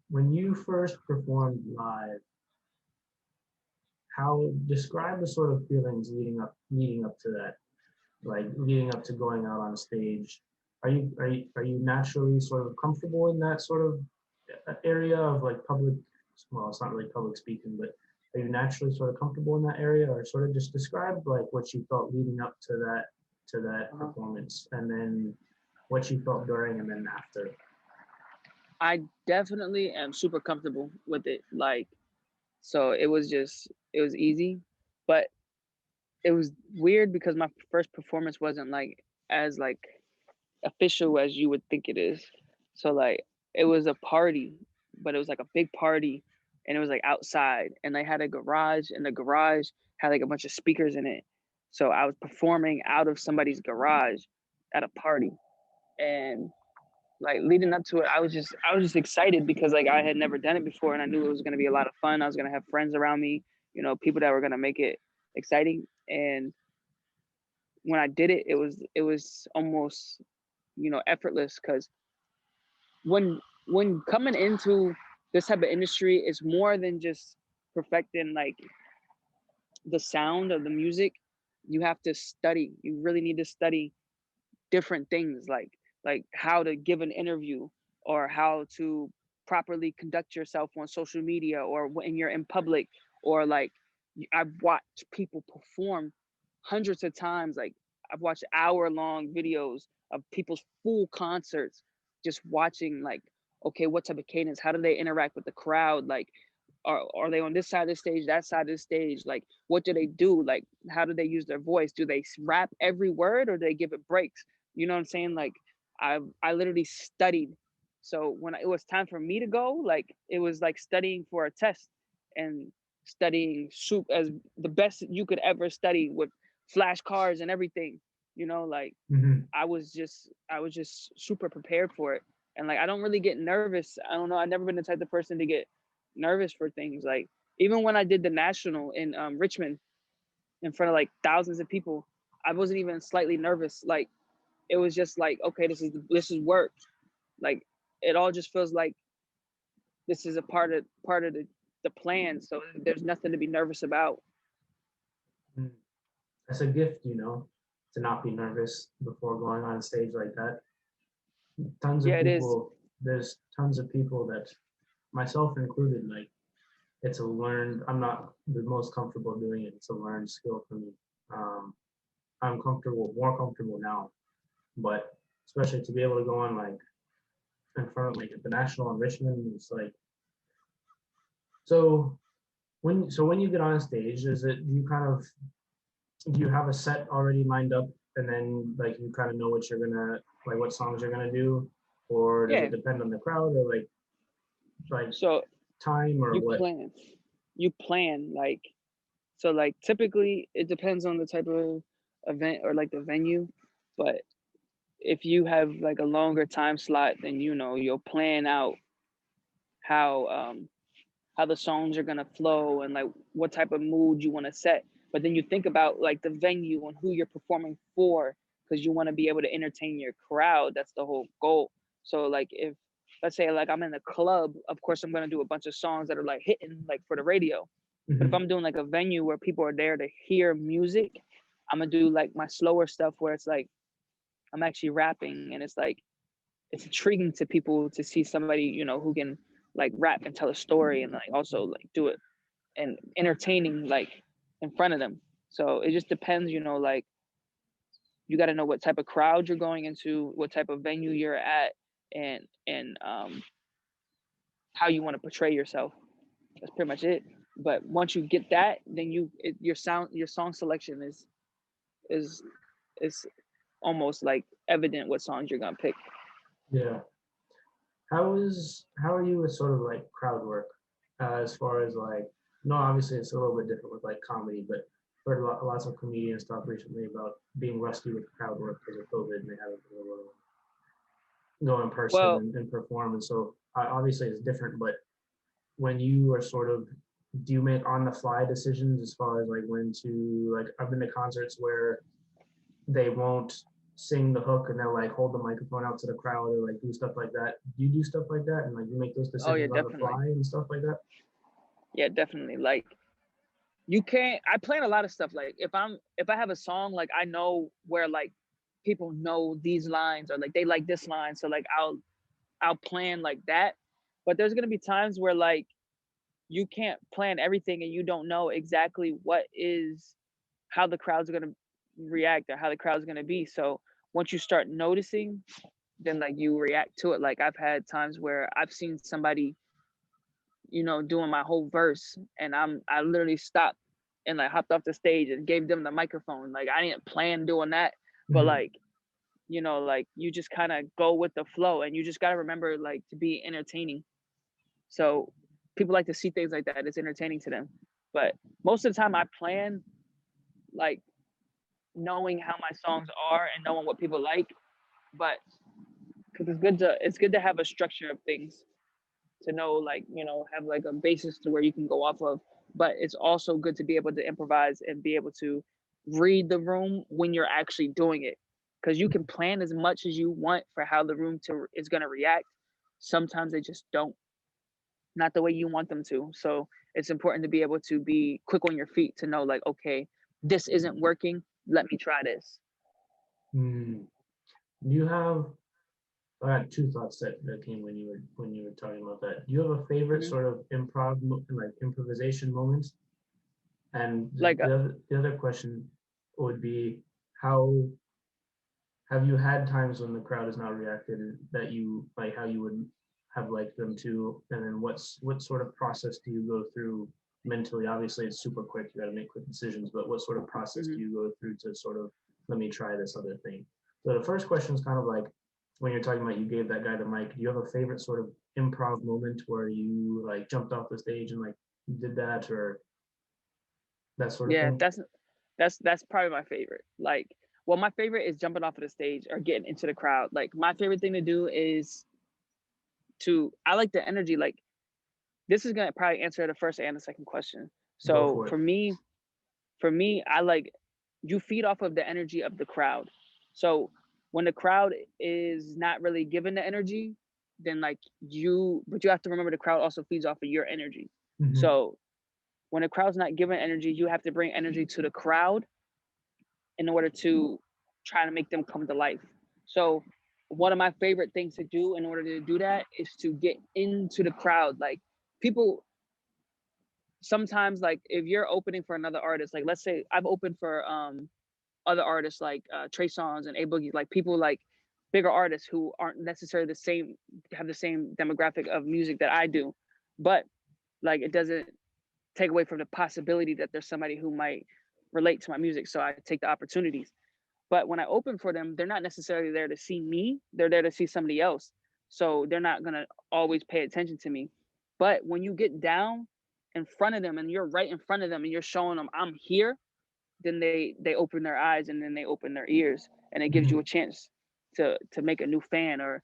when you first performed live, how describe the sort of feelings leading up to that, like leading up to going out on stage. Are you naturally sort of comfortable in that sort of area of like public, well, it's not really public speaking, but are you naturally sort of comfortable in that area, or sort of just describe like what you felt leading up to that Uh-huh. performance, and then what you felt during and then after? I definitely am super comfortable with it. Like, so it was easy, but it was weird because my first performance wasn't like as like official as you would think it is. So like it was a party, but it was like a big party and it was like outside and they had a garage and the garage had like a bunch of speakers in it. So I was performing out of somebody's garage at a party and like leading up to it, I was just excited because like I had never done it before and I knew it was going to be a lot of fun. I was going to have friends around me, people that were going to make it exciting. And when I did it, it was almost effortless because when coming into this type of industry, it's more than just perfecting like the sound of the music. You have to study. You really need to study different things like how to give an interview or how to properly conduct yourself on social media or when you're in public or like I've watched people perform hundreds of times. Like I've watched hour-long videos of people's full concerts, just watching like, okay, what type of cadence? How do they interact with the crowd? Like, are they on this side of the stage, that side of the stage? Like, what do they do? Like, how do they use their voice? Do they rap every word or do they give it breaks? You know what I'm saying? Like, I literally studied. So when it was time for me to go, like it was like studying for a test and studying soup as the best you could ever study with flashcards and everything. Like Mm-hmm. I was just super prepared for it. And like I don't really get nervous. I don't know. I've never been the type of person to get nervous for things. Like even when I did the national in Richmond in front of like thousands of people, I wasn't even slightly nervous. Like it was just like, okay, this is work. Like it all just feels like this is a part of the plan. So there's nothing to be nervous about. That's a gift, to not be nervous before going on stage like that. Tons of Yeah, it is. people, there's tons of people that, myself included, like it's a learned, I'm not the most comfortable doing it. It's a learned skill for me. Um, I'm more comfortable now, but especially to be able to go on like in front of like at the national in Richmond, it's like, so when you get on stage, is it, do you have a set already lined up, and then like you kind of know what you're gonna, like what songs you're gonna do, or does Yeah. it depend on the crowd, or like So time, or you what? plan. You plan like so like typically it depends on the type of event or like the venue, but if you have like a longer time slot, then you'll plan out how um how the songs are gonna flow and like what type of mood you want to set. But then you think about like the venue and who you're performing for because you want to be able to entertain your crowd. That's the whole goal. So like if let's say like I'm in a club, of course I'm gonna do a bunch of songs that are like hitting like for the radio. But if Mm-hmm. I'm doing like a venue where people are there to hear music, I'm gonna do like my slower stuff where it's like I'm actually rapping and it's intriguing to people to see somebody, who can like rap and tell a story and like also like do it and entertaining like in front of them. So it just depends, like you got to know what type of crowd you're going into, what type of venue you're at, and how you want to portray yourself. That's pretty much it. But once you get that, then your song selection is is almost like evident what songs you're gonna pick. Yeah. How are you with sort of like crowd work, as far as like, no, obviously it's a little bit different with like comedy, but heard lots of comedians talk recently about being rusty with crowd work because of COVID, and they haven't been able to go in person Well, and perform. And so obviously it's different, but when you are sort of, do you make on the fly decisions as far as like when to, like I've been to concerts where they won't sing the hook and they'll like hold the microphone out to the crowd or like do stuff like that. Do you do stuff like that and like you make those Oh yeah, decisions on the definitely. fly and stuff like that? Yeah, definitely. Like you can't. I plan a lot of stuff. Like if I have a song, like I know where like people know these lines or like they like this line, so like I'll plan like that. But there's gonna be times where like you can't plan everything and you don't know exactly what is how the crowd's gonna react or how the crowd's gonna be. So once you start noticing, then like you react to it. Like I've had times where I've seen somebody, doing my whole verse and I literally stopped and like hopped off the stage and gave them the microphone. Like I didn't plan doing that, but Mhm. like, like you just kind of go with the flow and you just got to remember like to be entertaining. So people like to see things like that. It's entertaining to them. But most of the time I plan like knowing how my songs are and knowing what people like. But because it's good to have a structure of things to know like have like a basis to where you can go off of, but it's also good to be able to improvise and be able to read the room when you're actually doing it, because you can plan as much as you want for how the room is going to react. Sometimes they just don't, not the way you want them to. So it's important to be able to be quick on your feet to know like, okay, this isn't working, let me try this. Mm. Do you have I had two thoughts that came when you were talking about that. Do you have a favorite Hmm. sort of like improvisation moment? And Like the other question would be how have you had times when the crowd has not reacted that you like how you would have liked them to? And then what sort of process do you go through mentally? Obviously, it's super quick. You got to make quick decisions, but what sort of process do mhm. you go through to sort of let me try this other thing? So the first question is kind of like when you're talking about you gave that guy the mic. Do you have a favorite sort of improv moment where you like jumped off the stage and like did that or that sort of Yeah, thing? that's probably my favorite. Like, well, my favorite is jumping off of the stage or getting into the crowd. Like, my favorite thing to do is I like the energy. Like, this is gonna probably answer the first and the second question. Go So for it. for me, I like you feed off of the energy of the crowd. So when the crowd is not really given the energy, then like but you have to remember the crowd also feeds off of your energy. Hmm. So when the crowd's not giving energy, you have to bring energy to the crowd in order to try to make them come to life. So one of my favorite things to do in order to do that is to get into the crowd. Like people sometimes like if you're opening for another artist, like let's say I've opened for other artists like Trey Songz and A Boogie, like people like bigger artists who aren't necessarily have the same demographic of music that I do. But like it doesn't take away from the possibility that there's somebody who might relate to my music. So I take the opportunities. But when I open for them, they're not necessarily there to see me. They're there to see somebody else. So they're not gonna always pay attention to me. But when you get down in front of them and you're right in front of them and you're showing them I'm here, then they open their eyes and then they open their ears and it gives you a Hmm. chance to make a new fan or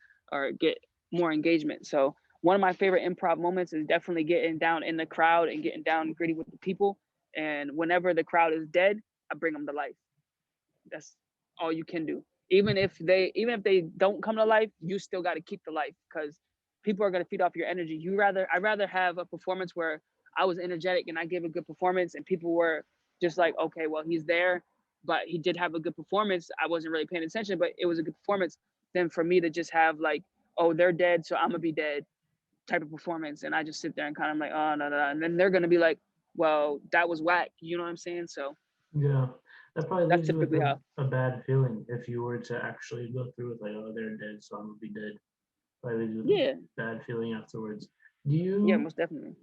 get more engagement. So one of my favorite improv moments is definitely getting down in the crowd and getting down gritty with the people. And whenever the crowd is dead, I bring them to life. That's all you can do. Even if they don't come to life, you still got to keep the life because people are going to feed off your energy. I'd rather have a performance where I was energetic and I gave a good performance and people were just like, okay, well, he's there, but he did have a good performance. I wasn't really paying attention, but it was a good performance. Than for me to just have like, oh, they're dead, so I'm gonna be dead type of performance, and I just sit there and kind of like, oh no, no, and then they're gonna be like, well, that was whack. You know what I'm saying? So Yeah, that probably that's leaves you with typically how. a bad feeling if you were to actually go through with like, oh, they're dead, so I'm gonna be dead. Probably leaves you with a Yeah, bad feeling afterwards. Do yeah, you most definitely.